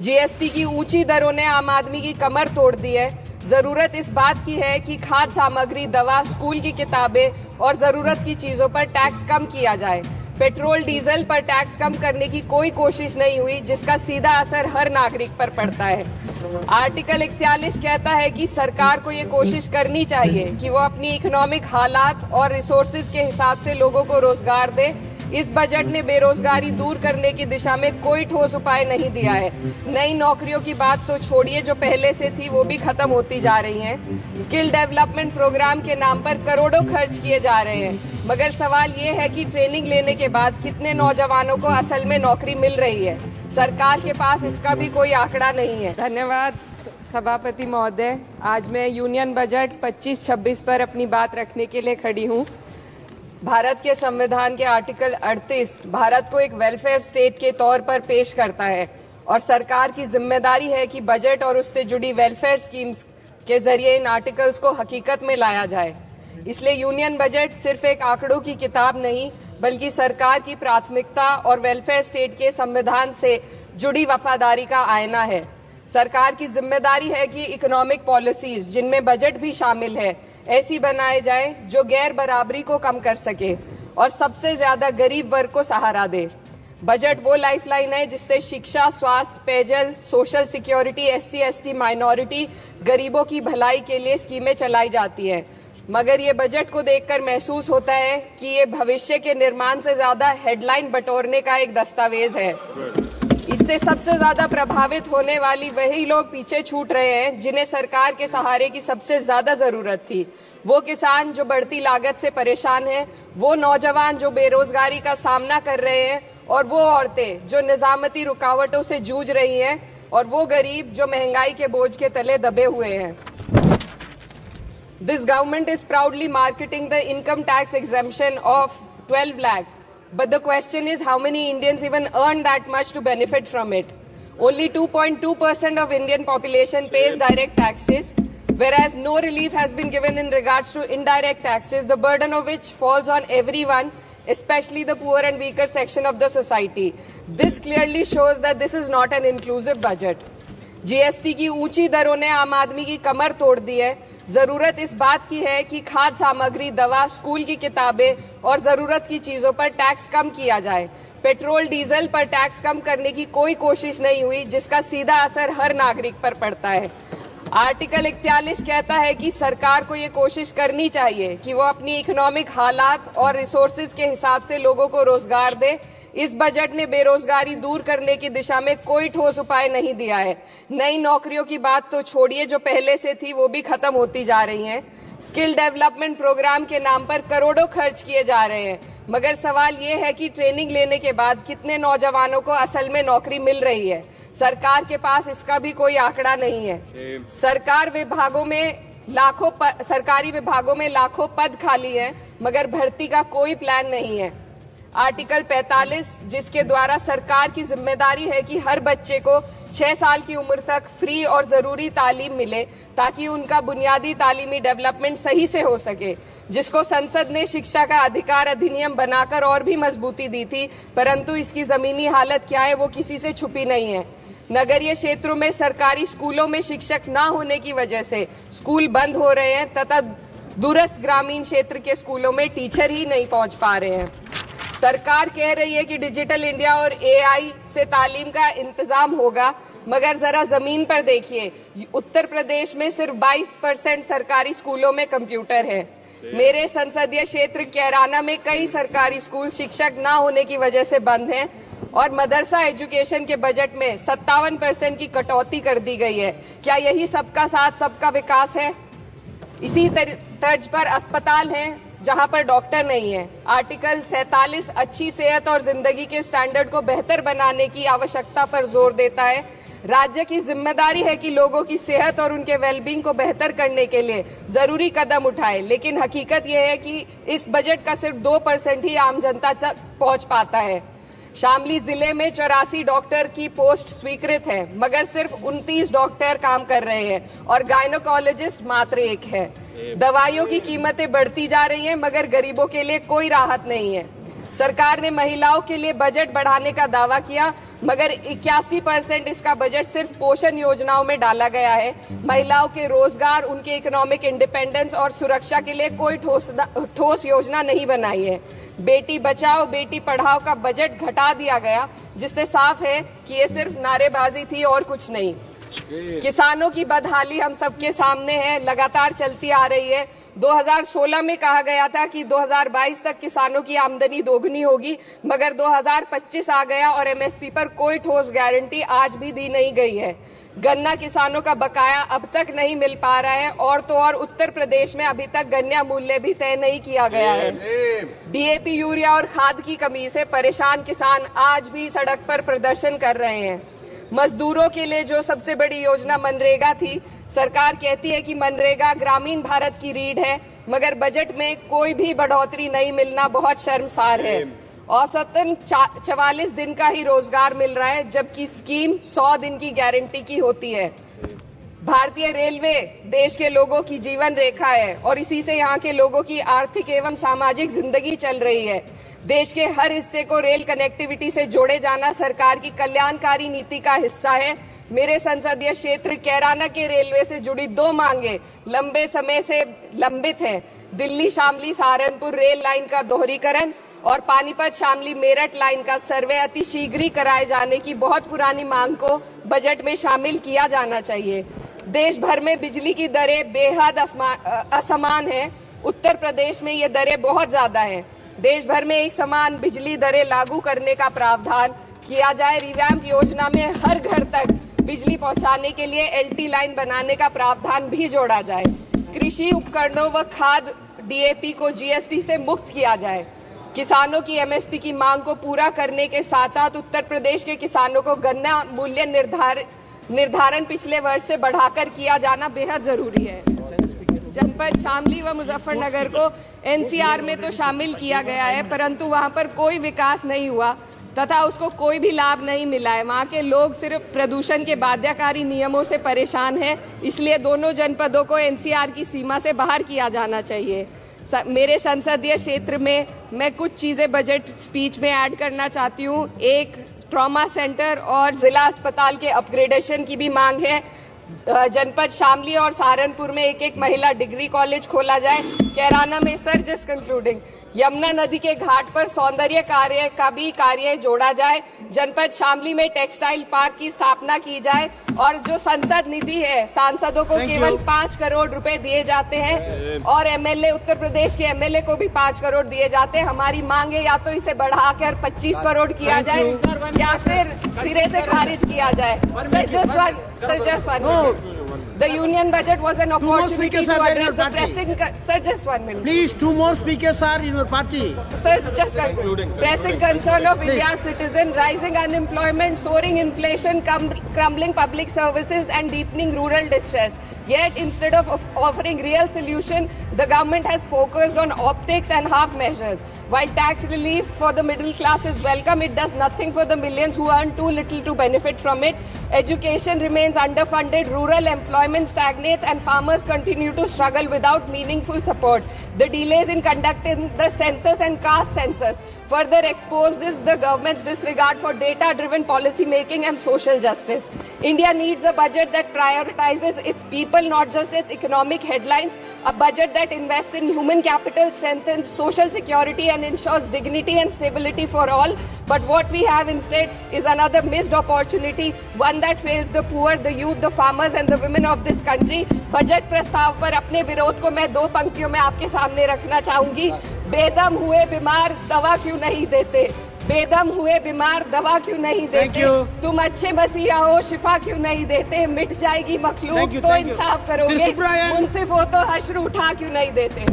GST की ऊंची दरों ने आम आदमी की कमर तोड़ दी है। जरूरत इस बात की है कि खाद्य सामग्री, दवा, स्कूल की किताबें और जरूरत की चीजों पर टैक्स कम किया जाए। पेट्रोल डीजल पर टैक्स कम करने की कोई कोशिश नहीं हुई, जिसका सीधा असर हर नागरिक पर पड़ता है। आर्टिकल 41 कहता है कि सरकार को ये कोशिश करनी चाहिए कि वो अपनी इकोनॉमिक हालात और रिसोर्सेज के हिसाब से लोगों को रोजगार दे। इस बजट ने बेरोजगारी दूर करने की दिशा में कोई ठोस उपाय नहीं दिया है। नई नौकरियों की बात तो छोड़िए, जो पहले से थी वो भी खत्म होती जा रही हैं। स्किल डेवलपमेंट प्रोग्राम के नाम पर करोड़ों खर्च किए जा रहे हैं, मगर सवाल ये है कि ट्रेनिंग लेने के बाद कितने नौजवानों को असल में नौकरी मिल रही है। सरकार के पास इसका भी कोई आंकड़ा नहीं है। धन्यवाद सभापति महोदय। आज मैं यूनियन बजट 25-26 पर अपनी बात रखने के लिए खड़ी हूँ। भारत के संविधान के आर्टिकल 38 भारत को एक वेलफेयर स्टेट के तौर पर पेश करता है और सरकार की जिम्मेदारी है कि बजट और उससे जुड़ी वेलफेयर स्कीम्स के जरिए इन आर्टिकल्स को हकीकत में लाया जाए। इसलिए यूनियन बजट सिर्फ एक आंकड़ों की किताब नहीं, बल्कि सरकार की प्राथमिकता और वेलफेयर स्टेट के संविधान से जुड़ी वफादारी का आईना है। सरकार की जिम्मेदारी है कि इकोनॉमिक पॉलिसीज, जिनमें बजट भी शामिल है, ऐसी बनाए जाए जो गैर बराबरी को कम कर सके और सबसे ज्यादा गरीब वर्ग को सहारा दे। बजट वो लाइफलाइन है जिससे शिक्षा, स्वास्थ्य, पेयजल, social security, SC ST minority, गरीबों की भलाई के लिए स्कीमें चलाई जाती है। मगर ये बजट को देखकर महसूस होता है कि ये भविष्य के निर्माण से ज्यादा हेडलाइन बटोरने का एक दस्तावेज है। इससे सबसे ज्यादा प्रभावित होने वाली वही लोग पीछे छूट रहे हैं जिन्हें सरकार के सहारे की सबसे ज्यादा जरूरत थी। वो किसान जो बढ़ती लागत से परेशान हैं, वो नौजवान जो बेरोजगारी का सामना कर रहे हैं, और वो औरतें जो निजामती रुकावटों से जूझ रही हैं, और वो गरीब जो महंगाई के बोझ के तले दबे हुए हैं। This government is proudly marketing the income tax exemption of 12 lakhs. But the question is, how many Indians even earn that much to benefit from it? Only 2.2% of Indian population pays direct taxes, whereas no relief has been given in regards to indirect taxes, the burden of which falls on everyone, especially the poor and weaker section of the society. This clearly shows that this is not an inclusive budget. GST की ऊंची दरों ने आम आदमी की कमर तोड़ दी है। जरूरत इस बात की है कि खाद्य सामग्री, दवा, स्कूल की किताबें और जरूरत की चीजों पर टैक्स कम किया जाए। पेट्रोल डीजल पर टैक्स कम करने की कोई कोशिश नहीं हुई, जिसका सीधा असर हर नागरिक पर पड़ता है। आर्टिकल 41 कहता है कि सरकार को ये कोशिश करनी चाहिए कि वो अपनी इकोनॉमिक हालात और रिसोर्सेज के हिसाब से लोगों को रोजगार दे। इस बजट ने बेरोजगारी दूर करने की दिशा में कोई ठोस उपाय नहीं दिया है। नई नौकरियों की बात तो छोड़िए, जो पहले से थी वो भी खत्म होती जा रही हैं। स्किल डेवलपमेंट प्रोग्राम के नाम पर करोड़ों खर्च किए जा रहे हैं, मगर सवाल ये है कि ट्रेनिंग लेने के बाद कितने नौजवानों को असल में नौकरी मिल रही है। सरकार के पास इसका भी कोई आंकड़ा नहीं है। सरकारी विभागों में लाखों पद खाली हैं, मगर भर्ती का कोई प्लान नहीं है। आर्टिकल 45, जिसके द्वारा सरकार की जिम्मेदारी है कि हर बच्चे को 6 साल की उम्र तक फ्री और जरूरी तालीम मिले, ताकि उनका बुनियादी तालीमी डेवलपमेंट सही से हो सके, जिसको संसद ने शिक्षा का अधिकार अधिनियम बनाकर और भी मजबूती दी थी, परंतु इसकी जमीनी हालत क्या है वो किसी से छुपी नहीं है। नगरीय क्षेत्रों में सरकारी स्कूलों में शिक्षक न होने की वजह से स्कूल बंद हो रहे हैं, तथा दूरस्थ ग्रामीण क्षेत्र के स्कूलों में टीचर ही नहीं पहुंच पा रहे हैं। सरकार कह रही है कि डिजिटल इंडिया और AI से तालीम का इंतजाम होगा, मगर जरा जमीन पर देखिए, उत्तर प्रदेश में सिर्फ 22% सरकारी स्कूलों में कंप्यूटर है। मेरे संसदीय क्षेत्र कैराना में कई सरकारी स्कूल शिक्षक न होने की वजह से बंद हैं, और मदरसा एजुकेशन के बजट में 57% की कटौती कर दी गई है। क्या यही सबका साथ सबका विकास है? इसी तर्ज पर अस्पताल हैं जहां पर डॉक्टर नहीं है। आर्टिकल 47 अच्छी सेहत और जिंदगी के स्टैंडर्ड को बेहतर बनाने की आवश्यकता पर जोर देता है। राज्य की जिम्मेदारी है कि लोगों की सेहत और उनके वेलबींग को बेहतर करने के लिए जरूरी कदम उठाए, लेकिन हकीकत यह है कि इस बजट का सिर्फ 2% ही आम जनता तक पहुंच पाता है। शामली जिले में 84 डॉक्टर की पोस्ट स्वीकृत है, मगर सिर्फ 29 डॉक्टर काम कर रहे हैं और गायनोकोलॉजिस्ट मात्र 1 है। दवाइयों की कीमतें बढ़ती जा रही हैं, मगर गरीबों के लिए कोई राहत नहीं है। सरकार ने महिलाओं के लिए बजट बढ़ाने का दावा किया, मगर 81% इसका बजट सिर्फ पोषण योजनाओं में डाला गया है। महिलाओं के रोजगार, उनके इकोनॉमिक इंडिपेंडेंस और सुरक्षा के लिए कोई ठोस योजना नहीं बनाई है। बेटी बचाओ बेटी पढ़ाओ का बजट घटा दिया गया, जिससे साफ है कि ये सिर्फ नारेबाजी थी और कुछ नहीं। किसानों की बदहाली हम सबके सामने है, लगातार चलती आ रही है। 2016 में कहा गया था कि 2022 तक किसानों की आमदनी दोगुनी होगी, मगर 2025 आ गया और एमएसपी पर कोई ठोस गारंटी आज भी दी नहीं गई है। गन्ना किसानों का बकाया अब तक नहीं मिल पा रहा है, और तो और उत्तर प्रदेश में अभी तक गन्ना मूल्य भी तय नहीं किया गया है। डीएपी, यूरिया और खाद की कमी से परेशान किसान आज भी सड़क पर प्रदर्शन कर रहे हैं। मजदूरों के लिए जो सबसे बड़ी योजना मनरेगा थी, सरकार कहती है कि मनरेगा ग्रामीण भारत की रीढ़ है, मगर बजट में कोई भी बढ़ोतरी नहीं मिलना बहुत शर्मसार है। औसतन 44 दिन का ही रोजगार मिल रहा है, जबकि स्कीम 100 दिन की गारंटी की होती है। भारतीय रेलवे देश के लोगों की जीवन रेखा है और इसी से यहाँ के लोगों की आर्थिक एवं सामाजिक जिंदगी चल रही है। देश के हर हिस्से को रेल कनेक्टिविटी से जोड़े जाना सरकार की कल्याणकारी नीति का हिस्सा है। मेरे संसदीय क्षेत्र कैराना के रेलवे से जुड़ी 2 मांगे लंबे समय से लंबित हैं। दिल्ली शामली सहारनपुर रेल लाइन का दोहरीकरण और पानीपत शामली मेरठ लाइन का सर्वे अति शीघ्र ही कराए जाने की बहुत पुरानी मांग को बजट में शामिल किया जाना चाहिए। देश भर में बिजली की दरें बेहद असमान है। उत्तर प्रदेश में ये दरें बहुत ज्यादा हैं। देश भर में एक समान बिजली दरें लागू करने का प्रावधान किया जाए। रिवैम्प योजना में हर घर तक बिजली पहुंचाने के लिए एलटी लाइन बनाने का प्रावधान भी जोड़ा जाए। कृषि उपकरणों व खाद डीएपी को जीएसटी से मुक्त किया जाए। किसानों की एमएसपी की मांग को पूरा करने के साथ साथ उत्तर प्रदेश के किसानों को गन्ना मूल्य निर्धारण पिछले वर्ष से बढ़ाकर किया जाना बेहद जरूरी है। जनपद शामली व मुजफ्फरनगर को एनसीआर में तो शामिल किया गया है, परंतु वहां पर कोई विकास नहीं हुआ तथा उसको कोई भी लाभ नहीं मिला है। वहां के लोग सिर्फ प्रदूषण के बाध्यकारी नियमों से परेशान हैं, इसलिए दोनों जनपदों को एनसीआर की सीमा से बाहर किया जाना चाहिए। मेरे संसदीय क्षेत्र में मैं कुछ चीजें बजट स्पीच में ऐड करना चाहती हूँ। एक, ट्रॉमा सेंटर और जिला अस्पताल के अपग्रेडेशन की भी मांग है। जनपद शामली और सहारनपुर में एक महिला डिग्री कॉलेज खोला जाए। कैराना में जस्ट कंक्लूडिंग, यमुना नदी के घाट पर सौंदर्य कार्य का भी कार्य जोड़ा जाए। जनपद शामली में टेक्सटाइल पार्क की स्थापना की जाए और जो संसद निधि है, सांसदों को केवल 5 करोड़ रुपए दिए जाते हैं और एमएलए, उत्तर प्रदेश के एमएलए को भी 5 करोड़ दिए जाते हैं। हमारी मांग है या तो इसे बढ़ाकर 25 करोड़ किया जाए या फिर सिरे से खारिज किया जाए। Sir, just one minute. The union budget was an opportunity to address the pressing... Sir, just 1 minute. Please, 2 more speakers are in your party. Sir, just concluding. Pressing concern of India's citizen, rising unemployment, soaring inflation, crumbling public services and deepening rural distress. Yet, instead of offering real solution, the government has focused on optics and half measures. While tax relief for the middle class is welcome, it does nothing for the millions who earn too little to benefit from it. Education remains underfunded, rural employment stagnates and farmers continue to struggle without meaningful support. The delays in conducting the census and caste census further exposes the government's disregard for data-driven policy making and social justice. India needs a budget that prioritizes its people, not just its economic headlines. A budget that invests in human capital, strengthens social security and ensures dignity and stability for all. But what we have instead is another missed opportunity, one that fails the poor, the youth, the farmers and the women of this country. Budget प्रस्ताव पर अपने विरोध को मैं 2 पंक्तियों में आपके सामने रखना चाहूंगी। बेदम हुए बीमार दवा क्यों नहीं देते? बेदम हुए बीमार दवा क्यों नहीं देते? तुम अच्छे मसीहा हो, शिफा क्यों नहीं देते? मिट जाएगी मखलूक तो इंसाफ करोगे, मुनसिफ हो तो हश्र उठा क्यों नहीं देते?